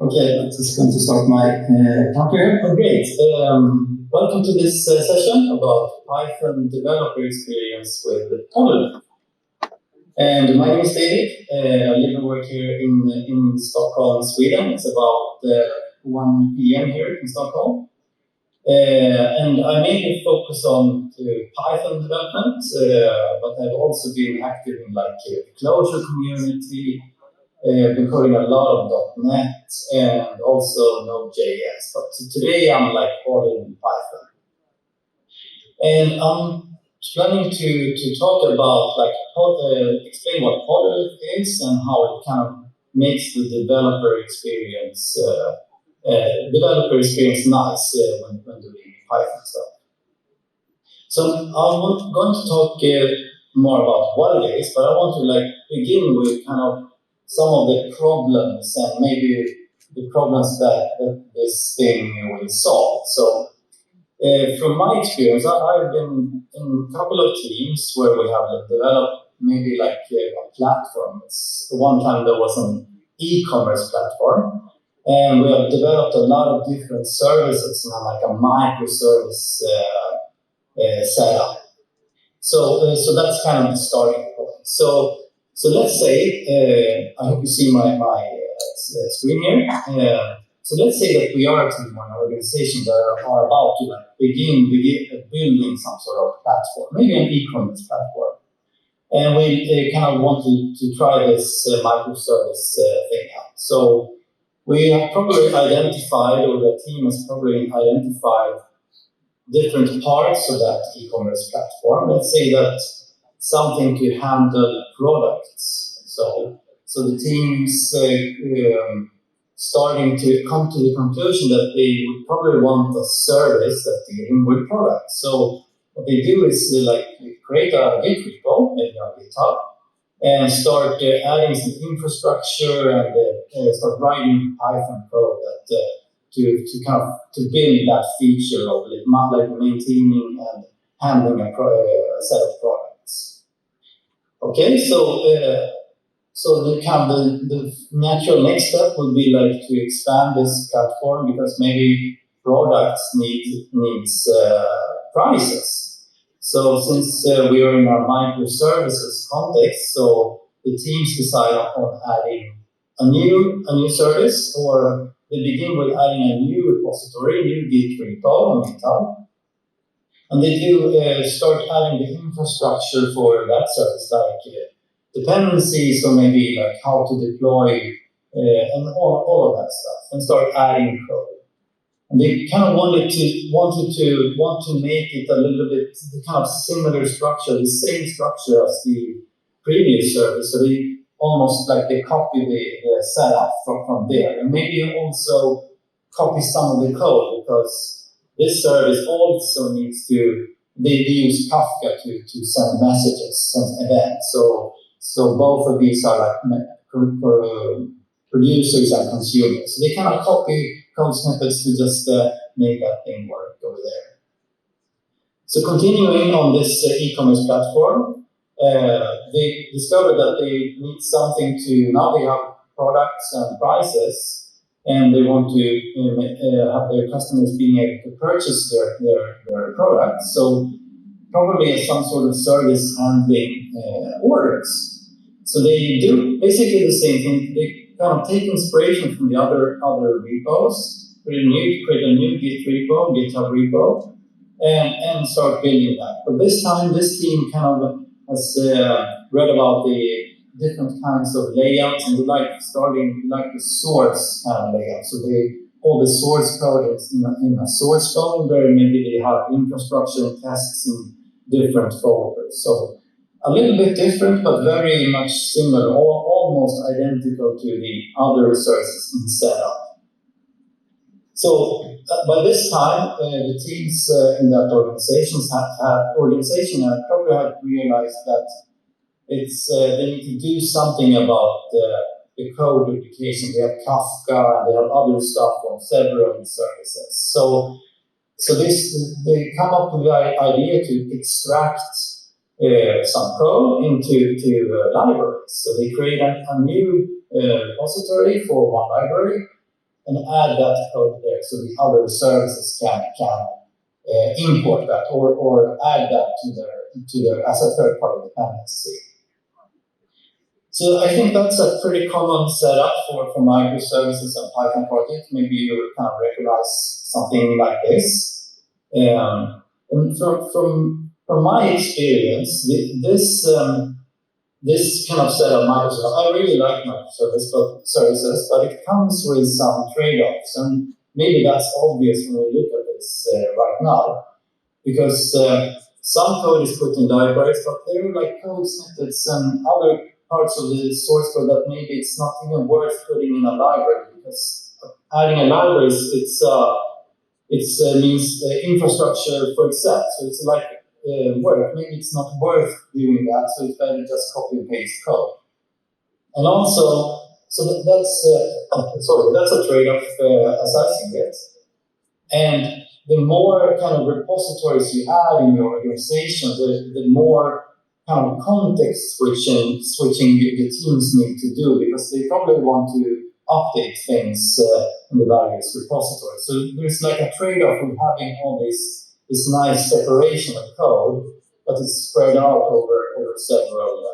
Okay, I'm just going to start my talk here. Oh, great. Welcome to this session about Python developer experience with Polylith. And my name is David. I live and work here in Stockholm, Sweden. It's about 1 p.m. here in Stockholm. And I mainly focus on Python development, but I've also been active in the Clojure community. Been coding a lot of .NET and also Node.js. But today I'm all in Python. And I'm planning to talk about explain what Polylith is and how it kind of makes the developer experience nice when doing Python stuff. So I'm going to talk more about what it is, but I want to begin with kind of some of the problems and maybe the problems that this thing will solve. So from my experience, I've been in a couple of teams where we have developed maybe a platform. One time there was an e-commerce platform, and we have developed a lot of different services now, like a microservice setup. So that's kind of the starting point. So let's say, I hope you see my screen here. So let's say that we are a team or an organization that are about to begin building some sort of platform, maybe an e-commerce platform. And we kind of want to try this microservice thing out. So we have probably identified, or the team has probably identified different parts of that e-commerce platform. Let's say that something to handle products. So the team's starting to come to the conclusion that they would probably want a service that dealing with products. So what they do is they create a Git repo, maybe on GitHub, and start adding some infrastructure and start writing Python code that to kind of to build that feature of maintaining and handling a set of products. Okay, so the natural next step would be to expand this platform because maybe products needs prices. So since we are in our microservices context, so the teams decide on adding a new service, or they begin with adding a new repository, a new Git repo on GitHub, and they do start adding the infrastructure for that service, dependencies, or maybe how to deploy and all of that stuff, and start adding code. And they kind of want to make it a little bit the kind of similar structure, the same structure as the previous service. So they almost they copy the setup from there, and maybe also copy some of the code, because this service also needs to, they use Kafka to send messages, send events. So both of these are producers and consumers. So they kind of copy code snippets to just make that thing work over there. So continuing on this e-commerce platform, they discovered that they need something to, now they have products and prices, and they want to have their customers being able to purchase their products. So probably some sort of service handling orders. So they do basically the same thing. They kind of take inspiration from the other repos, create a new Git repo, GitHub repo, and start building that. But this time, this team kind of has read about the different kinds of layouts, and they starting the source kind of layout. So all the source code is in a source folder, and maybe they have infrastructure and tests in different folders. So a little bit different, but very much similar, almost identical to the other sources in setup. So by this time, the teams in that organization have probably realized that they need to do something about the code duplication. They have Kafka and they have other stuff on several services. So they come up with the idea to extract some code into libraries. So they create a new repository for one library, and add that code there so the other services can import that or add that to their as a third-party dependency. So I think that's a pretty common setup for microservices and PyCon projects. Maybe you kind of recognize something like this. And from my experience, this kind of setup microservice, I really like microservices, but it comes with some trade-offs, and maybe that's obvious when we look at this right now, because some code is put in libraries, but there are like code snippets and other parts of the source code that maybe it's not even worth putting in a library, because adding a library means infrastructure for itself. So it's like work. Maybe it's not worth doing that, so it's better just copy and paste code. And also, so that's a trade-off as I see it. And the more kind of repositories you add in your organization, the more kind of context switching the teams need to do, because they probably want to update things in the various repositories. So there's like a trade-off with having all this nice separation of code, but it's spread out over several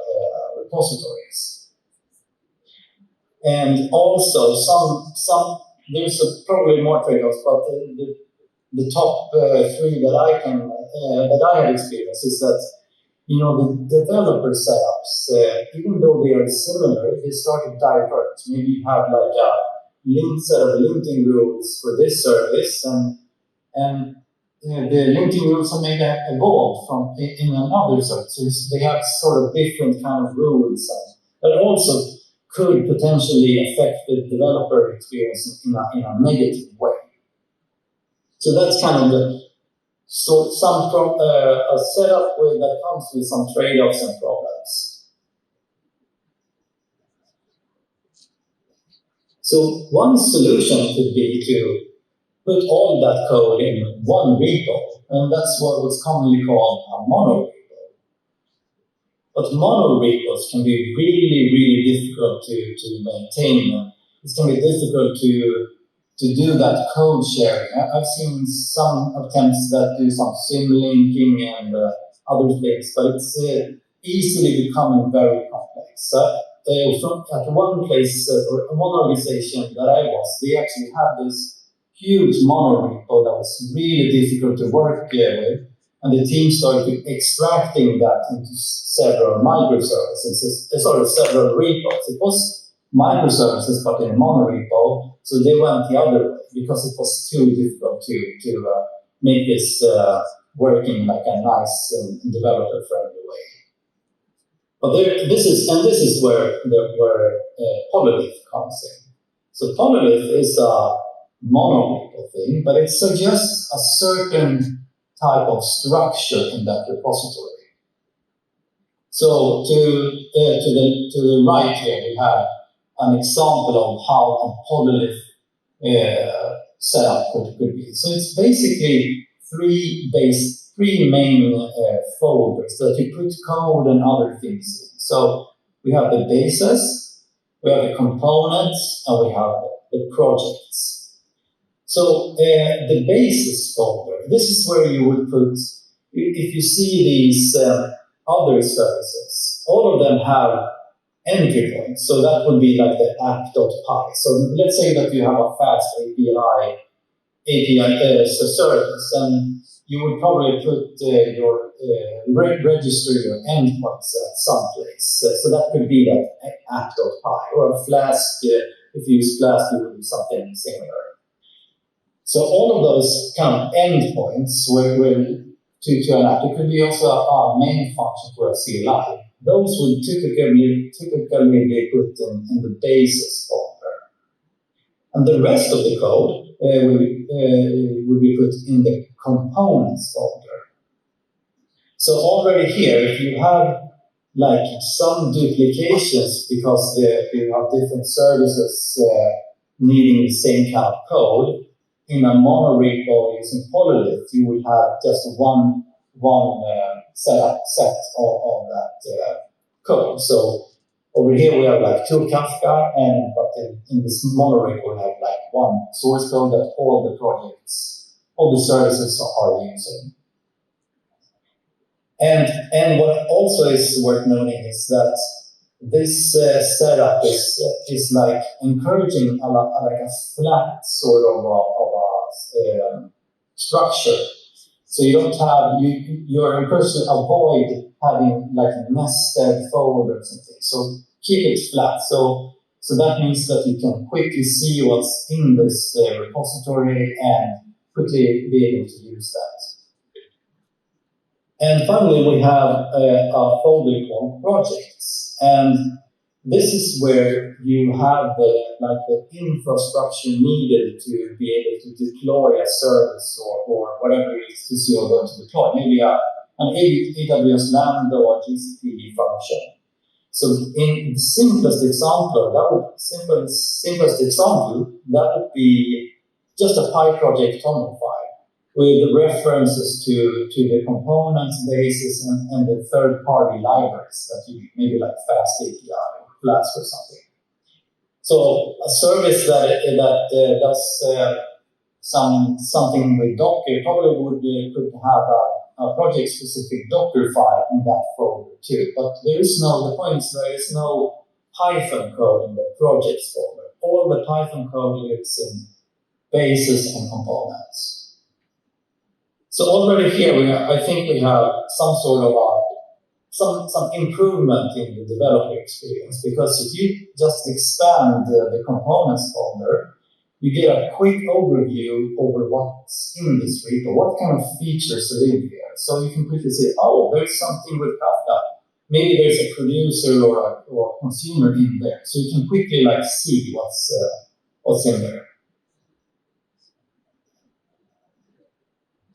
repositories. And also there's probably more trade-offs, but the top three that I have experienced is that, the developer setups, even though they are similar, they start to diverge. Maybe you have like a set of linting rules for this service, and the linting rules are maybe evolved in another service. So they have sort of different kind of rules that also could potentially affect the developer experience in a negative way. So that's kind of a setup that comes with some trade-offs and problems. So one solution could be to put all that code in one repo, and that's what's commonly called a mono repo. But mono repos can be really, really difficult to maintain. It can be difficult to do that code sharing. I've seen some attempts that do some symlinking and other things, but it's easily becoming very complex. At one place, or one organization that I was, they actually had this huge mono repo that was really difficult to work with, and the team started extracting that into several microservices, several repos. It was microservices, but in a mono repo, so they went the other way because it was too difficult to make this working like a nice and developer-friendly way. But this is where Polylith comes in. So Polylith is a mono repo thing, but it suggests a certain type of structure in that repository. So to the right here, we have an example of how a Polylith setup could be. So it's basically three main folders that you put code and other things in. So we have the bases, we have the components, and we have the projects. So the bases folder, this is where you would put, if you see these other services, all of them have entry points. So that would be like the app.py. So let's say that you have a fast API service, and you would probably put register your endpoints at some place. So that could be that app.py, or a Flask. If you use Flask, you would do something similar. So all of those kind of endpoints to an app. It could be also a main function for a CLI. Those would typically be put in the basis folder. And the rest of the code would be put in the components folder. So already here, if you have like some duplications because you have different services needing the same kind of code, in a mono repo using Polylith, you would have just one set of that code. So over here we have like two Kafka, but in this mono repo we have like one source code that all the projects, all the services are using. And what also is worth noting is that this setup is like encouraging like a flat sort of structure. So you don't have, you're encouraged to avoid having like nested folders and things. So keep it flat. So that means that you can quickly see what's in this repository and quickly be able to use that. And finally, we have a folder called projects. And this is where you have the infrastructure needed to be able to deploy a service or whatever it is you're going to deploy. Maybe an AWS Lambda or GCP function. So in the simplest example, that would be just a PyProject YAML file with references to the components, bases, and the third-party libraries that you maybe like Fast API or Flask or something. So a service that does something with Docker probably could have a project-specific Docker file in that folder too. But there is no Python code in the projects folder. All the Python code lives in bases and components. So already here, I think we have some sort of some improvement in the developer experience, because if you just expand the components folder, you get a quick overview over what's in this repo, what kind of features are in here. So you can quickly say, oh, there's something with Kafka. Maybe there's a producer or a consumer in there. So you can quickly like see what's in there.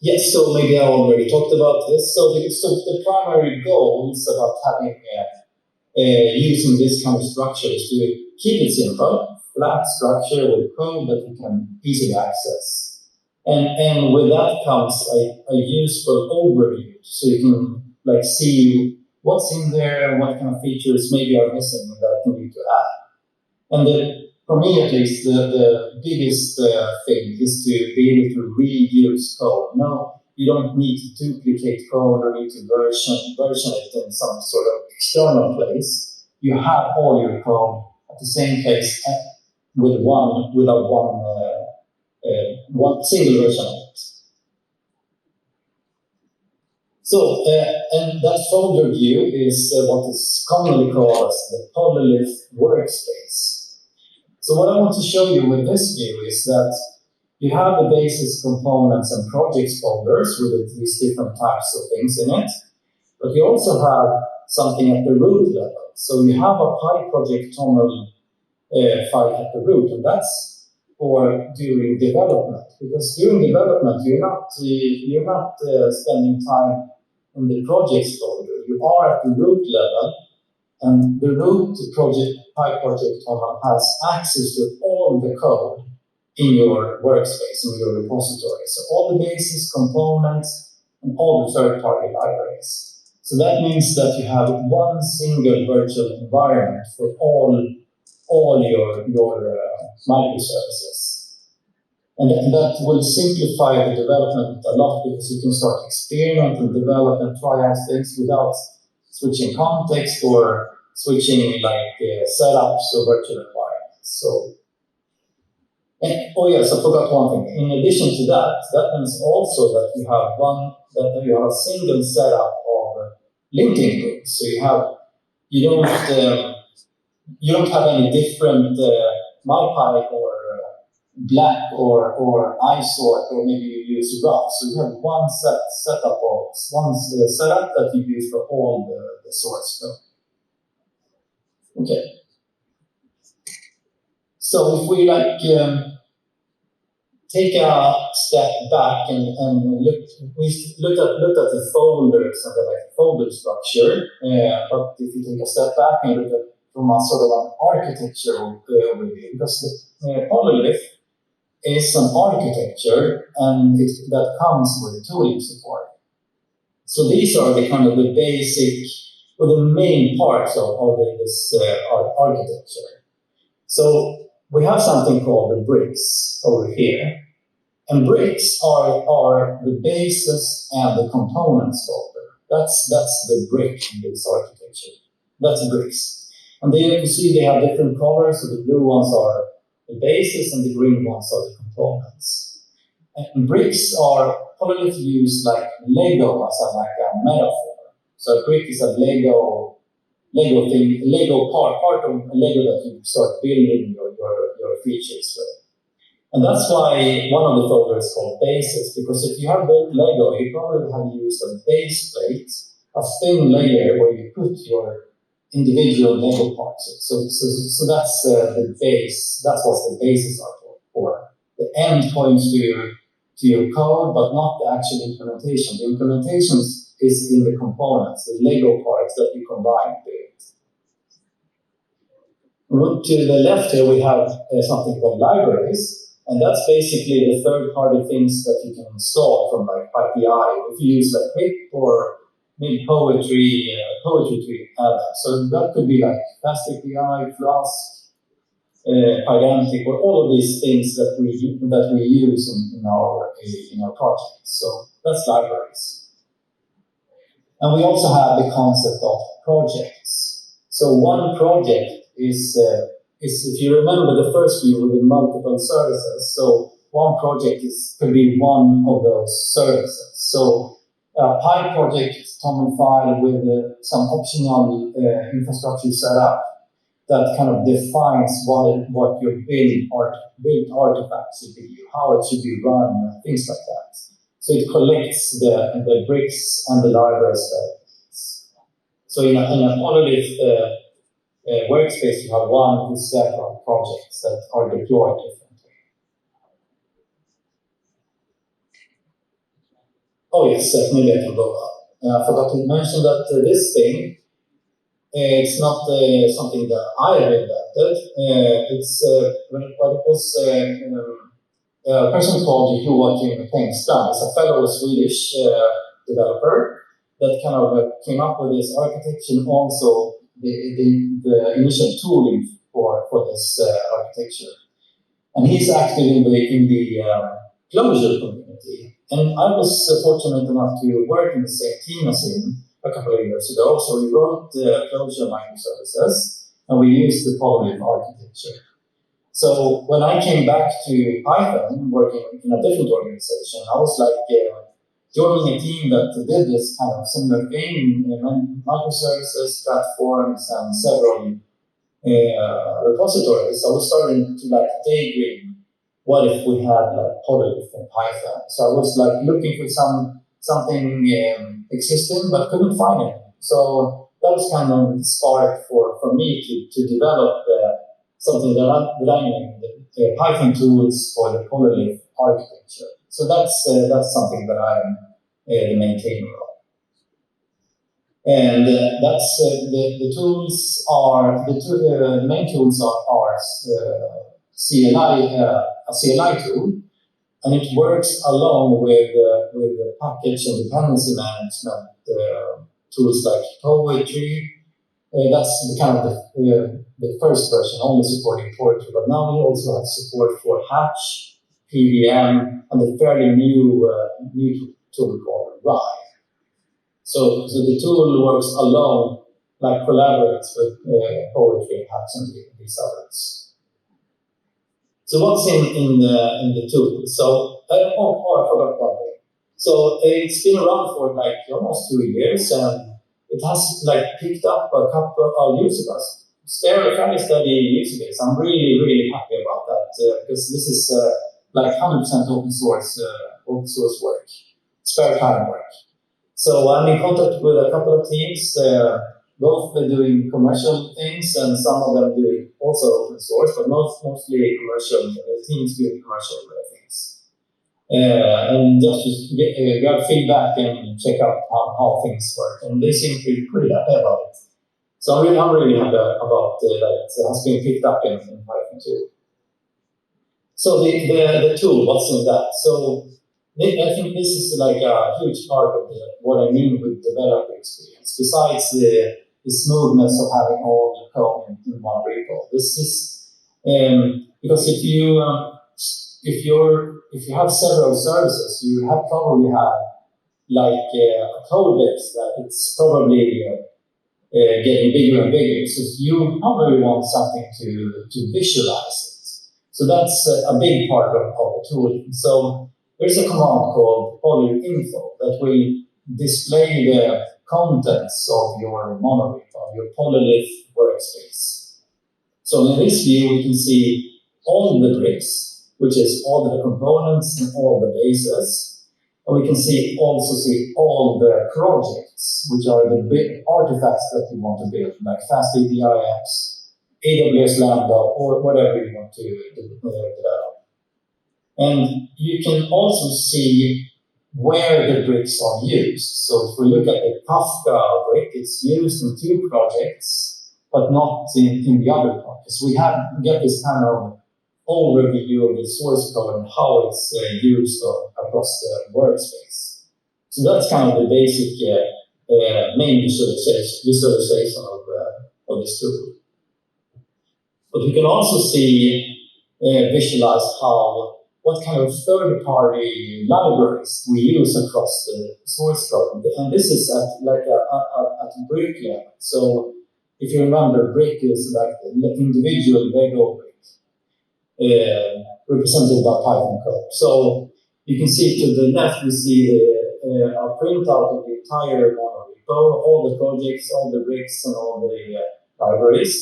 Yes, so maybe I already talked about this. So the primary goal is about having using this kind of structure is to keep it simple, flat structure with code that you can easily access. And with that comes a useful overview, so you can like see what's in there, what kind of features maybe are missing that you need to add. And for me at least, the biggest thing is to be able to reuse code. No, you don't need to duplicate code or need to version it in some sort of external place. You have all your code at the same place with one single version of it. So, and that folder view is what is commonly called as the Polylith workspace. So what I want to show you with this view is that you have the basis components and projects folders with these different types of things in it, but you also have something at the root level. So you have a PyProject YAML file at the root, and that's for during development. Because during development, you're not spending time in the projects folder. You are at the root level. And the root project, PyProject YAML, has access to all the code in your workspace, in your repository. So all the basis components and all the third-party libraries. So that means that you have one single virtual environment for all your microservices. And that will simplify the development a lot, because you can start experiment and develop and try out things without switching context or switching like setups or virtual environments. So, I forgot one thing. In addition to that, that means also that you have a single setup of linking groups. So you don't have any different MyPy or Black or iSort, or maybe you use Rough. So you have one setup that you use for all the source code. Okay. So if we take a step back and look at the folders and the folder structure, but if you take a step back and look at from a sort of an architecture overview, because the Polylith is an architecture and that comes with tooling support. So these are the kind of the basic or the main parts of this architecture. So we have something called the bricks over here. And bricks are the basis and the components of it. That's the brick in this architecture. That's bricks. And there you can see they have different colors. So the blue ones are the basis and the green ones are the components. And bricks are Polylith used like Lego as a metaphor. So a brick is a Lego thing, Lego part of a Lego that you start building your features with. And that's why one of the folders is called bases, because if you have built Lego, you probably have used a base plate, a thin layer where you put your individual Lego parts. So that's the base. That's what the bases are for. The end points to your code, but not the actual implementation. The implementation is in the components, the Lego parts that you combine with. To the left here, we have something called libraries. And that's basically the third-party things that you can install from like PyPI. If you use like Pip or maybe poetry tree. So that could be like Plastic PI, Flask, Pydantic, or all of these things that we use in our projects. So that's libraries. And we also have the concept of projects. So one project is if you remember the first view with the multiple services, so one project could be one of those services. So a Pi project is a common file with some optional infrastructure set up that kind of defines what your build artifact should be, how it should be run, things like that. So it collects the bricks and the libraries that it needs. So in a Polylith workspace, you have one with several projects that are deployed differently. Oh yes, maybe I can go up. I forgot to mention that this thing, it's not something that I have invented. It was a person called Vujic. He's a fellow Swedish developer that kind of came up with this architecture and also the initial tooling for this architecture. And he's active in the closure community. And I was fortunate enough to work in the same team as him a couple of years ago. So we wrote closure microservices, and we used the Polylith architecture. So when I came back to Python, working in a different organization, I was like joining a team that did this kind of similar thing in microservices, platforms, and several repositories. I was starting to like daydream, what if we had like Polylith in Python? So I was like looking for something existing, but couldn't find it. So that was kind of the spark for me to develop something that I named Python tools for the Polylith architecture. So that's something that I'm the maintainer of. And that's the tools are the main tools are CLI, a CLI tool, and it works along with the package and dependency management tools like Poetry. That's the kind of the first version, only supporting Poetry, but now we also have support for Hatch, PVM, and the fairly new tool called Rye. So the tool works alone, like collaborates with Poetry, Hatch, and these others. So what's in the tool? So I forgot one thing. So it's been around for like almost 2 years, and it has like picked up a couple of user base. Fairly steady user base. I'm really happy about that because this is like 100% open source work, spare time work. So I'm in contact with a couple of teams, both doing commercial things and some of them doing also open source, but mostly commercial teams doing commercial things. And just to grab feedback and check out how things work. And they seem pretty happy about it. So I'm really happy about that it has been picked up in Python too. So the tool, what's in that? So I think this is like a huge part of what I mean with developer experience. Besides the smoothness of having all the code in one repo, this is Because if you have several services, you probably have like a code base that it's probably getting bigger and bigger. So you probably want something to visualize it. So that's a big part of the tooling. So there's a command called Polylith that will display the contents of your monolith, of your Polylith workspace. So in this view, we can see all the bricks, which is all the components and all the bases. And we can also see all the projects, which are the big artifacts that you want to build, like fast API apps, AWS Lambda, or whatever you want to develop. And you can also see where the bricks are used. So if we look at the Kafka brick, it's used in 2 projects, but not in the other projects. We get this kind of overview of the source code and how it's used across the workspace. So that's kind of the basic main visualization of this tool. But you can also visualize what kind of third-party libraries we use across the source code. And this is at brick level. So if you remember, brick is like the individual Lego brick. Represented by Python code. So you can see to the left, we see a printout of the entire monolith, all the projects, all the bricks, and all the libraries.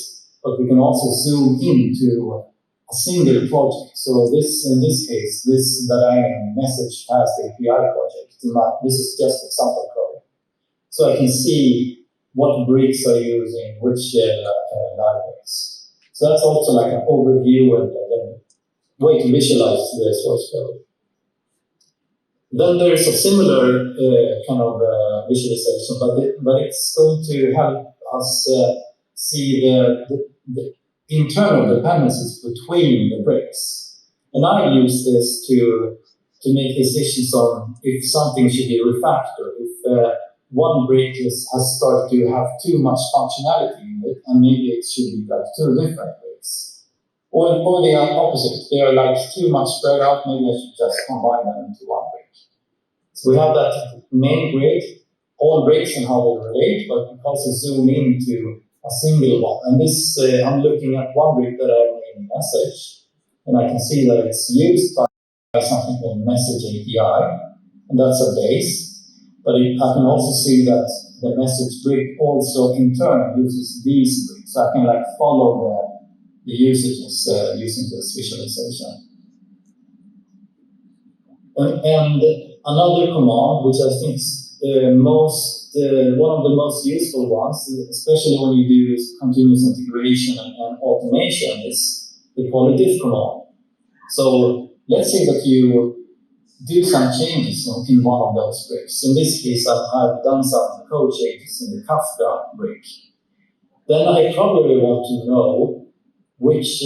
But we can also zoom into a single project. So in this case, this that I am message fast API project. This is just example code. So I can see what bricks are using which libraries. So that's also like an overview and a way to visualize the source code. Then there's a similar kind of visualization, but it's going to help us see the internal dependencies between the bricks. And I use this to make decisions on if something should be refactored, if one brick has started to have too much functionality in it, and maybe it should be like 2 different bricks. Or they are opposite. They are like too much spread out, maybe I should just combine them into one brick. So we have that main grid, all bricks and how they relate, but we can also zoom into a single one. And this, I'm looking at one brick that I named message, and I can see that it's used by something called message API, and that's a base. But I can also see that the message brick also in turn uses these bricks. So I can like follow the usages using this visualization. And another command, which I think is one of the most useful ones, especially when you do continuous integration and automation, is the Polylith command. So let's say that you do some changes in one of those bricks. In this case, I've done some code changes in the Kafka brick. Then I probably want to know which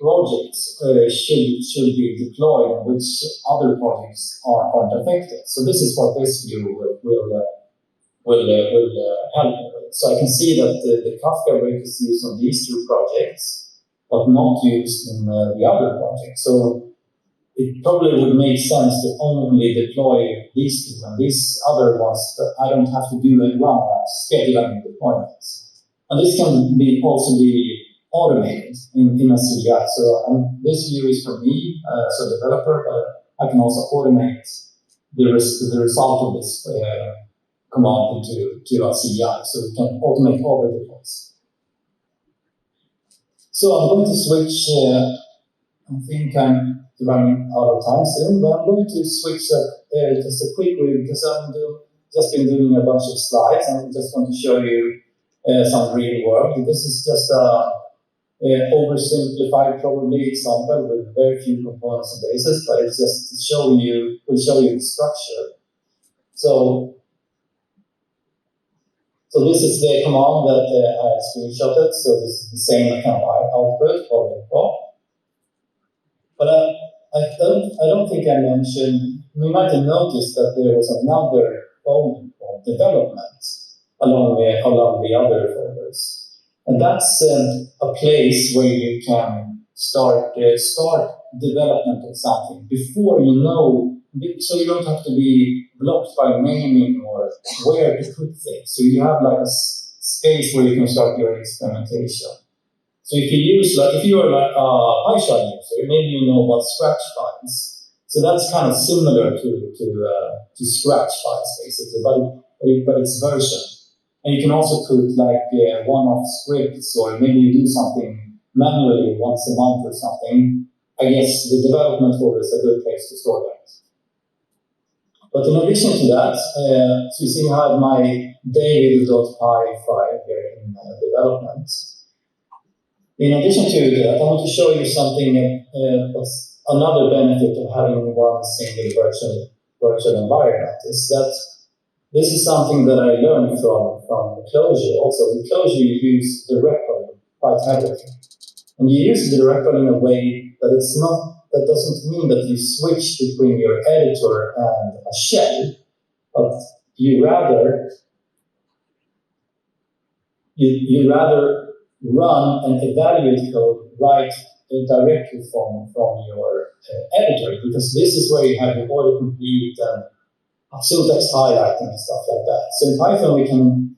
projects should be deployed and which other projects aren't affected. So this is what this view will help me with. So I can see that the Kafka brick is used on these 2 projects, but not used in the other projects. So it probably would make sense to only deploy these 2, and these other ones that I don't have to do any run scheduling deployments. And this can also be automated in a CI. So this view is for me as a developer, but I can also automate the result of this command into a CI. So we can automate all the deploys. So I'm going to switch. I think I'm running out of time soon, but I'm going to switch just a quick review because I've just been doing a bunch of slides and I just want to show you some real world. This is just a oversimplified probably example with very few components and bases, but it's just will show you the structure. So this is the command that I screenshotted. So this is the same kind of output for info. But I don't think I mentioned, we might have noticed that there was another folder called development along the other folders. And that's a place where you can start development of something before you know, so you don't have to be blocked by naming or where to put things. So you have like a space where you can start your experimentation. So if you use like if you're like a PyCon user, maybe you know about Scratch files. So that's kind of similar to Scratch files basically, but it's version. And you can also put like one-off scripts, or maybe you do something manually once a month or something. I guess the development folder is a good place to store that. But in addition to that, so you see I have my daily.py file here in development. In addition to that, I want to show you something what's another benefit of having one single virtual environment is that this is something that I learned from Clojure. Also, in Clojure, you use the REPL quite heavily. And you use the REPL in a way that it's not, that doesn't mean that you switch between your editor and a shell, but you rather run and evaluate code right directly from your editor, because this is where you have the autocomplete and syntax highlighting and stuff like that. So in Python, we can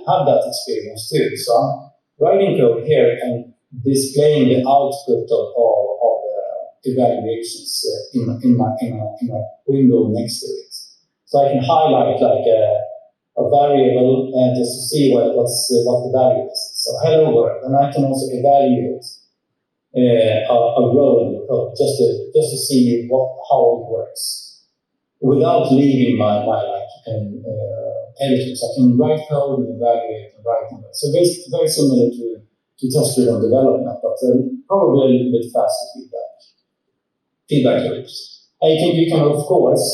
have that experience too. So I'm writing code here and displaying the output of evaluations in a window next to it. So I can highlight like a variable and just to see what the value is. So hello world, and I can also evaluate a row in the code just to see how it works without leaving my editors. I can write code and evaluate and write code. So it's very similar to test-driven development, but probably a little bit faster feedback loops. And you can of course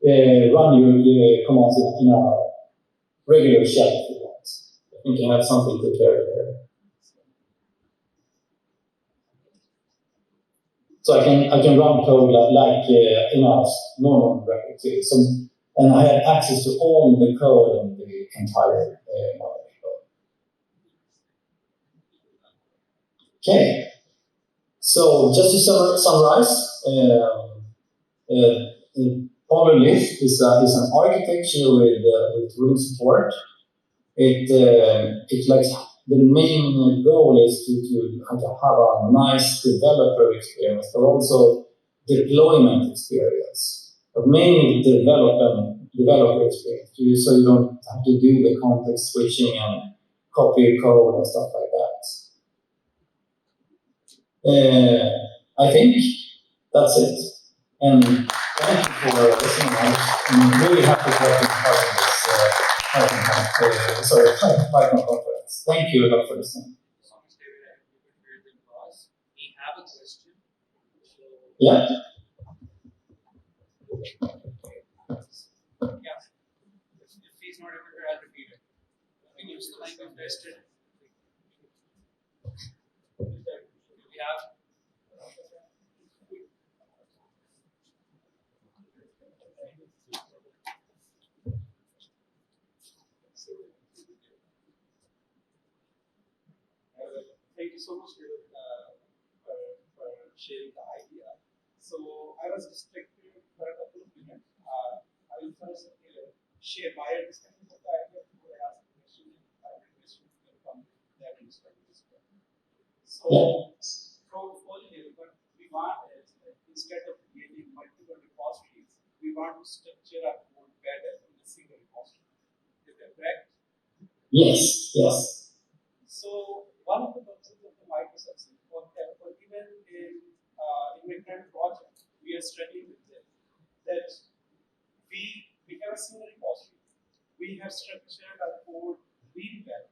run your commands in a regular shell if you want. I think I have something prepared there. So I can run code like in a normal record too. So, and I have access to all the code in the entire model. Okay. So just to summarize, Polylith is an architecture with tooling support. It like the main goal is to have a nice developer experience, but also deployment experience. But mainly developer experience, so you don't have to do the context switching and copy code and stuff like that. I think that's it. And thank you for listening. I'm really happy to have been part of this PyCon conference. Thank you a lot for listening. We have a question. Yeah. Yeah. If he's not able to, I'll repeat it. We use the mic invested. We have. Thank you so much for sharing the idea. So I was distracted for a couple of minutes. I will first share my understanding of the idea before I ask the question. I will question will come that understanding as well. So from Polylith, what we want is instead of creating multiple repositories, we want to structure our code better in a single repository. Is that correct? Yes. Yes. So one of the purposes of the microservices, for even in my current project, we are struggling with this. That we have a single repository. We have structured our code really well,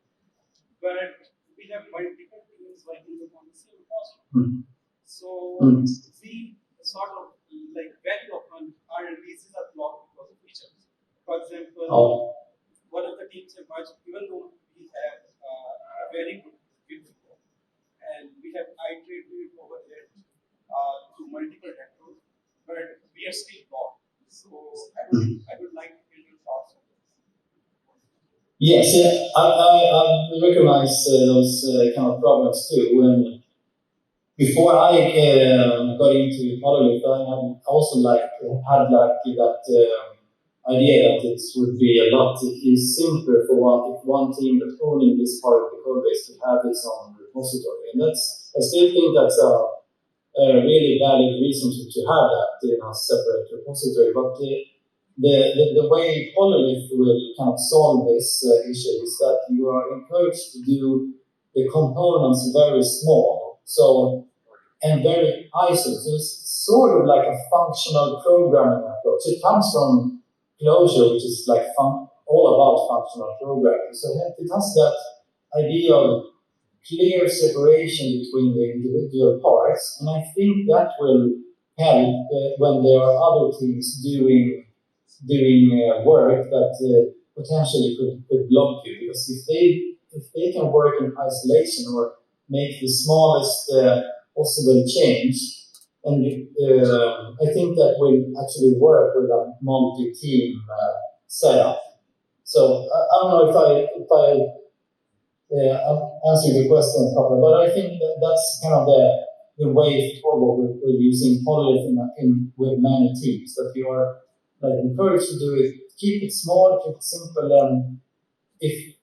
but we have multiple teams working on the same repository. So we sort of like very often our releases are blocked because of features. For example, one of the teams have merged, even though we have a very good beautiful and we have iterated over it to multiple retros, but we are still blocked. So I would like to hear your thoughts on this. Yes, yeah, I recognize those kind of problems too. When before I got into Polylith, I had also had that idea that it would be a lot simpler for one team that's owning this part of the code base to have its own repository, and I still think that's a really valid reason to have that in a separate repository. But the way Polylith will kind of solve this issue is that you are encouraged to do the components very small, and very isolated. So it's sort of like a functional programming approach. It comes from Clojure, which is like all about functional programming. So it has that idea of clear separation between the individual parts, and I think that will help when there are other teams doing work that potentially could block you. Because if they can work in isolation or make the smallest possible change, and I think that will actually work with a multi-team setup. So I don't know if I answer your question properly, but I think that's kind of the way forward with using Polylith with many teams, that you are encouraged to do it, keep it small, keep it simple, and if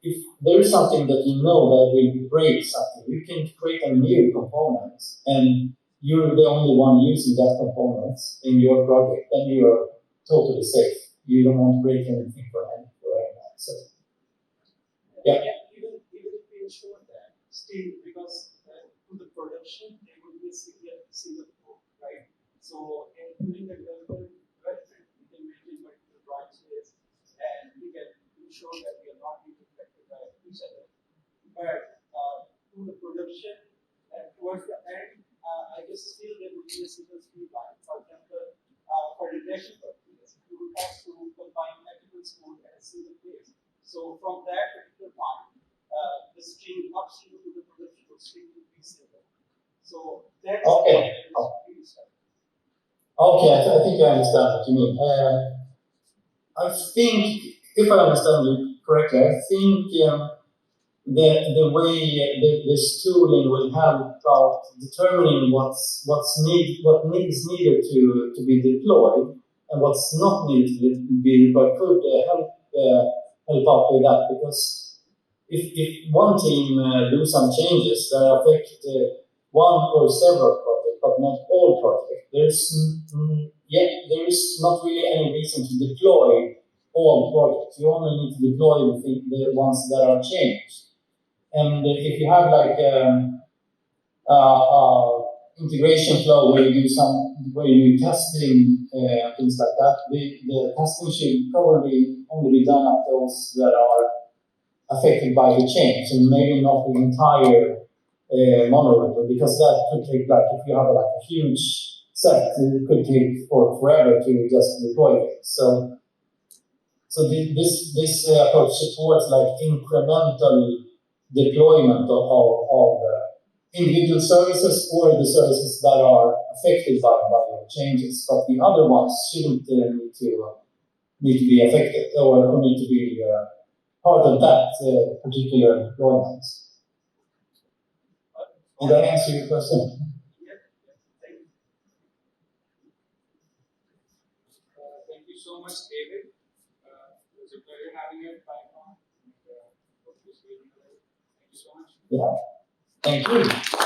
there is something that you know that will break something, you can create a new component, and you're the only one using that component in your project, then you are totally safe. You don't want to break anything for anyone. So, yeah. Even if we ensure that, still, because to the production, there will be a single code, right? So, during the development, we can maintain multiple branches, and we can ensure that we are not being affected by each other. But to the production and towards the end, I guess still there will be a single stream line. For example, for regression purposes, you will have to combine multiple code at a single place. So from that particular point, the stream upstream to the production stream will be simple. So that's okay. Okay, I think I understand what you mean. I think, if I understand you correctly, I think the way this tooling will help out determining what is needed to be deployed and what's not needed to be deployed could help out with that, because if one team do some changes that affect one or several projects, but not all projects, there is not really any reason to deploy all projects. You only need to deploy the ones that are changed. And if you have integration flow where you do testing, things like that, the testing should probably only be done at those that are affected by the change, and maybe not the entire monolith, because that could take, if you have a huge set, it could take forever to just deploy it. So this approach supports incremental deployment of individual services or the services that are affected by changes, but the other ones shouldn't need to be affected or need to be part of that particular deployment. Did I answer your question? Thank you so much, David. It was a pleasure having you at PyCon. Thank you so much. Yeah. Thank you.